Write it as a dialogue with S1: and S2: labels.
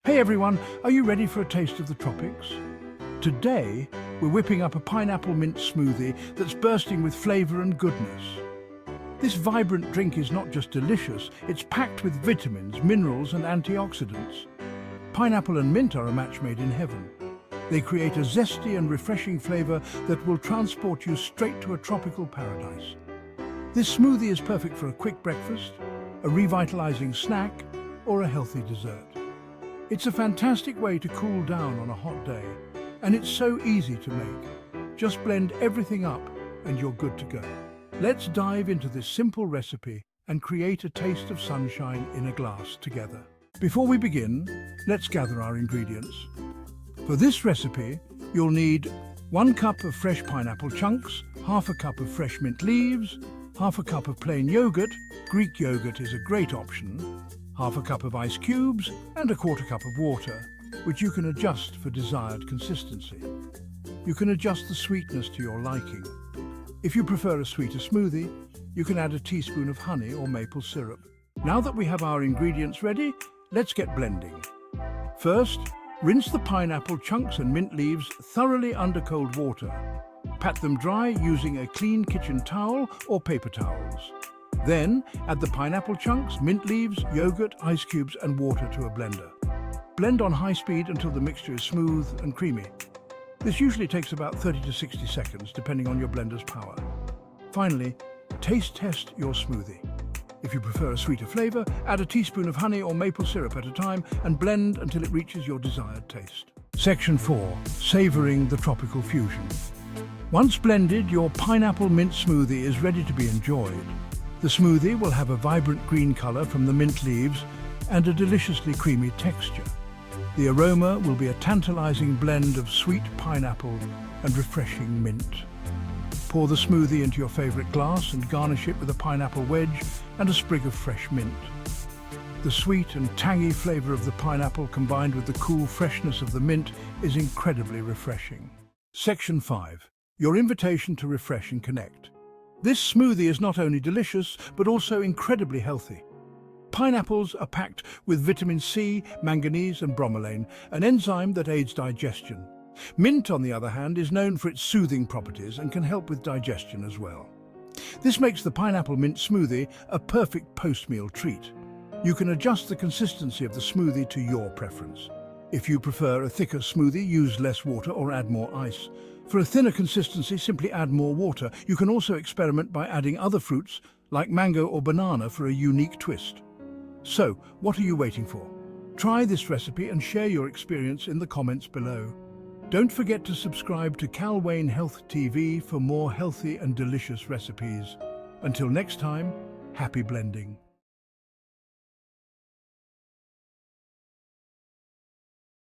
S1: Hey everyone, are you ready for a taste of the tropics? Today, we're whipping up a pineapple mint smoothie that's bursting with flavor and goodness. This vibrant drink is not just delicious, it's packed with vitamins, minerals and antioxidants. Pineapple and mint are a match made in heaven. They create a zesty and refreshing flavor that will transport you straight to a tropical paradise. This smoothie is perfect for a quick breakfast, a revitalizing snack, or a healthy dessert. It's a fantastic way to cool down on a hot day, and it's so easy to make. Just blend everything up and you're good to go. Let's dive into this simple recipe and create a taste of sunshine in a glass together. Before we begin, let's gather our ingredients. For this recipe, you'll need 1 cup of fresh pineapple chunks, half a cup of fresh mint leaves, half a cup of plain yogurt, Greek yogurt is a great option, half a cup of ice cubes and a 1/4 cup of water, which you can adjust for desired consistency. You can adjust the sweetness to your liking. If you prefer a sweeter smoothie, you can add a teaspoon of honey or maple syrup. Now that we have our ingredients ready, let's get blending. First, rinse the pineapple chunks and mint leaves thoroughly under cold water. Pat them dry using a clean kitchen towel or paper towels. Then, add the pineapple chunks, mint leaves, yogurt, ice cubes and water to a blender. Blend on high speed until the mixture is smooth and creamy. This usually takes about 30 to 60 seconds, depending on your blender's power. Finally, taste test your smoothie. If you prefer a sweeter flavor, add a teaspoon of honey or maple syrup at a time and blend until it reaches your desired taste. Section 4. Savoring the tropical fusion. Once blended, your pineapple mint smoothie is ready to be enjoyed. The smoothie will have a vibrant green color from the mint leaves and a deliciously creamy texture. The aroma will be a tantalizing blend of sweet pineapple and refreshing mint. Pour the smoothie into your favorite glass and garnish it with a pineapple wedge and a sprig of fresh mint. The sweet and tangy flavor of the pineapple combined with the cool freshness of the mint is incredibly refreshing. Section 5. Your invitation to refresh and connect. This smoothie is not only delicious, but also incredibly healthy. Pineapples are packed with vitamin C, manganese and bromelain, an enzyme that aids digestion. Mint, on the other hand, is known for its soothing properties and can help with digestion as well. This makes the pineapple mint smoothie a perfect post-meal treat. You can adjust the consistency of the smoothie to your preference. If you prefer a thicker smoothie, use less water or add more ice. For a thinner consistency, simply add more water. You can also experiment by adding other fruits, like mango or banana, for a unique twist. So, what are you waiting for? Try this recipe and share your experience in the comments below. Don't forget to subscribe to CALWAIN Health TV for more healthy and delicious recipes. Until next time, happy blending.